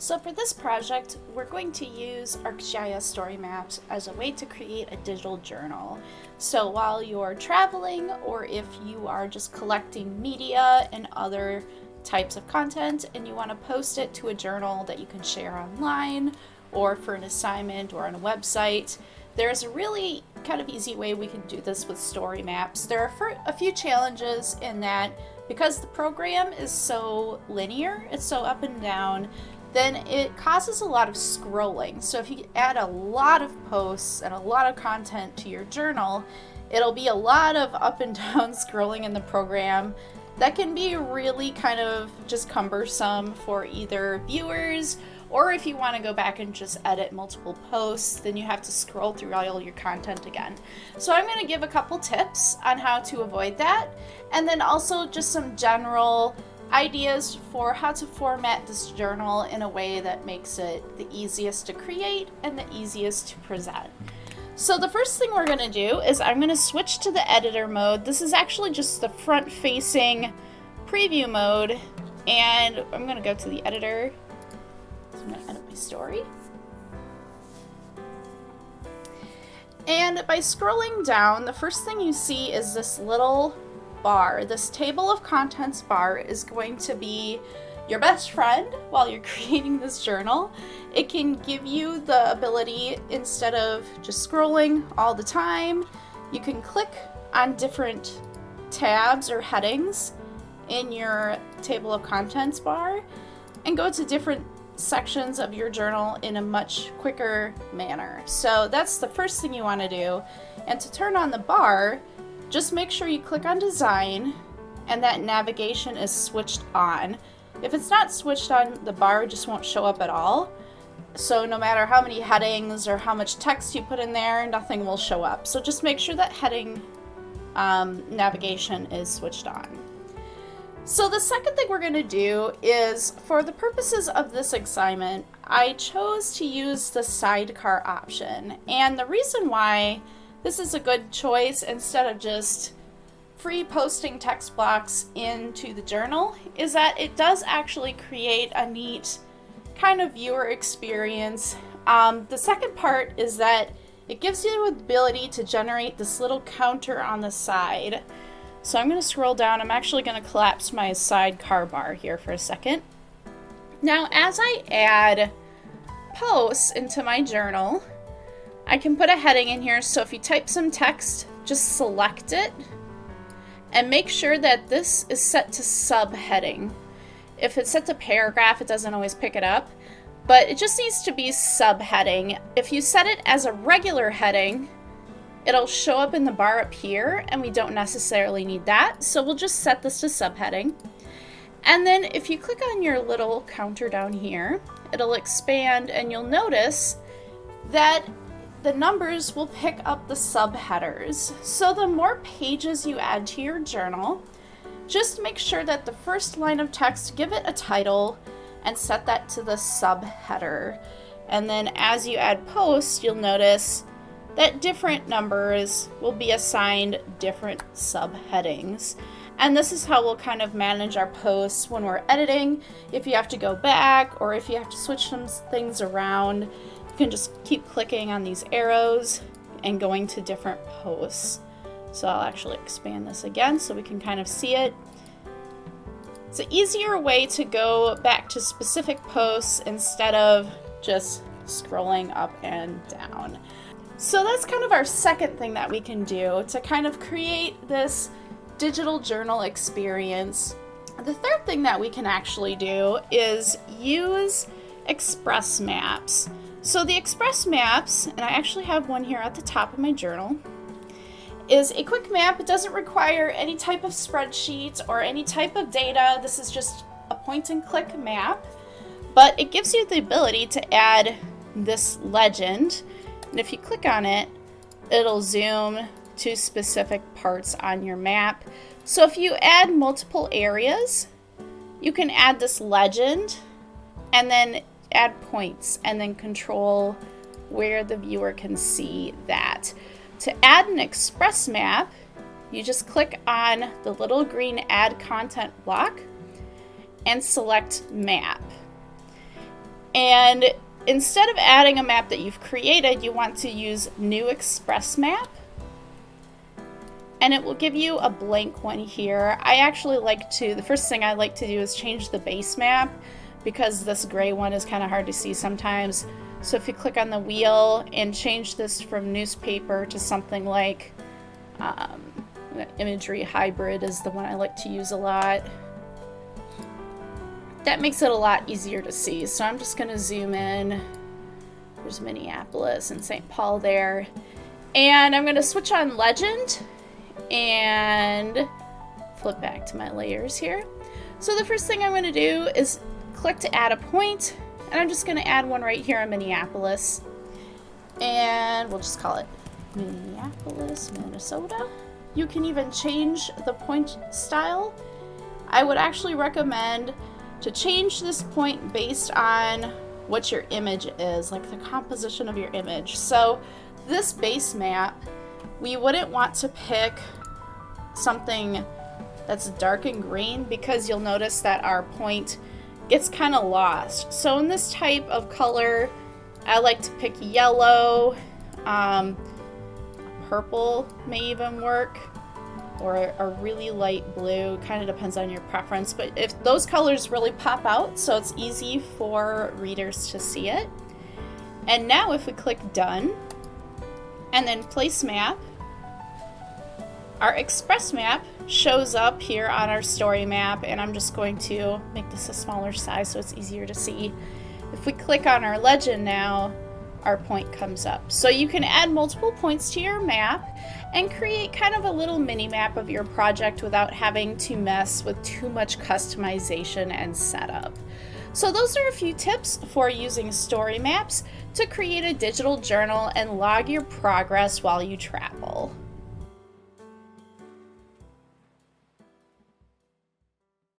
So for this project, we're going to use ArcGIS StoryMaps as a way to create a digital journal. So while you're traveling, or if you are just collecting media and other types of content and you want to post it to a journal that you can share online or for an assignment or on a website, there's a really kind of easy way we can do this with story maps. There are a few challenges in that because the program is so linear, it's so up and down, then it causes a lot of scrolling. So if you add a lot of posts and a lot of content to your journal, it'll be a lot of up and down scrolling in the program. That can be really kind of just cumbersome for either viewers, or if you want to go back and just edit multiple posts, then you have to scroll through all your content again. So I'm going to give a couple tips on how to avoid that, and then also just some general ideas for how to format this journal in a way that makes it the easiest to create and the easiest to present. So the first thing we're going to do is I'm going to switch to the editor mode. This is actually just the front-facing preview mode, and I'm going to go to the editor. So I'm going to edit my story. And by scrolling down, the first thing you see is this little bar. This table of contents bar is going to be your best friend while you're creating this journal. It can give you the ability, instead of just scrolling all the time, you can click on different tabs or headings in your table of contents bar and go to different sections of your journal in a much quicker manner. So that's the first thing you want to do. And to turn on the bar, just make sure you click on design and that navigation is switched on. If it's not switched on, the bar just won't show up at all. So no matter how many headings or how much text you put in there, nothing will show up. So just make sure that heading navigation is switched on. So the second thing we're going to do is, for the purposes of this assignment, I chose to use the Sidecar option. And the reason why this is a good choice instead of just free posting text blocks into the journal is that it does actually create a neat kind of viewer experience. The second part is that it gives you the ability to generate this little counter on the side. So I'm going to scroll down. I'm actually going to collapse my sidecar bar here for a second. Now, as I add posts into my journal, I can put a heading in here. So if you type some text, just select it and make sure that this is set to subheading. If it's set to paragraph, it doesn't always pick it up, but it just needs to be subheading. If you set it as a regular heading, it'll show up in the bar up here, and we don't necessarily need that. So we'll just set this to subheading. And then if you click on your little counter down here, it'll expand, and you'll notice that the numbers will pick up the subheaders. So the more pages you add to your journal, just make sure that the first line of text, give it a title and set that to the subheader. And then as you add posts, you'll notice that different numbers will be assigned different subheadings. And this is how we'll kind of manage our posts when we're editing. If you have to go back or if you have to switch some things around, you can just keep clicking on these arrows and going to different posts. So I'll actually expand this again so we can kind of see it. It's an easier way to go back to specific posts instead of just scrolling up and down. So that's kind of our second thing that we can do to kind of create this digital journal experience. The third thing that we can actually do is use Express Maps. So the Express Maps, and I actually have one here at the top of my journal, is a quick map. It doesn't require any type of spreadsheet or any type of data. This is just a point and click map, but it gives you the ability to add this legend. And if you click on it, it'll zoom to specific parts on your map. So if you add multiple areas, you can add this legend and then add points and then control where the viewer can see that. To add an express map, you just click on the little green add content block and select map. And instead of adding a map that you've created, you want to use New Express Map. And it will give you a blank one here. I actually the first thing I like to do is change the base map because this gray one is kind of hard to see sometimes. So if you click on the wheel and change this from newspaper to something like imagery hybrid is the one I like to use a lot. That makes it a lot easier to see. So I'm just gonna zoom in. There's Minneapolis and St. Paul there. And I'm gonna switch on legend and flip back to my layers here. So the first thing I'm gonna do is click to add a point, and I'm just gonna add one right here in Minneapolis. And we'll just call it Minneapolis, Minnesota. You can even change the point style. I would actually recommend to change this point based on what your image is, like the composition of your image. So this base map, we wouldn't want to pick something that's dark and green because you'll notice that our point gets kind of lost. So in this type of color, I like to pick yellow, purple may even work, or a really light blue, kind of depends on your preference. But if those colors really pop out, so it's easy for readers to see it. And now if we click done, and then place map, our express map shows up here on our story map, and I'm just going to make this a smaller size so it's easier to see. If we click on our legend now, our point comes up. So you can add multiple points to your map and create kind of a little mini map of your project without having to mess with too much customization and setup. So those are a few tips for using story maps to create a digital journal and log your progress while you travel.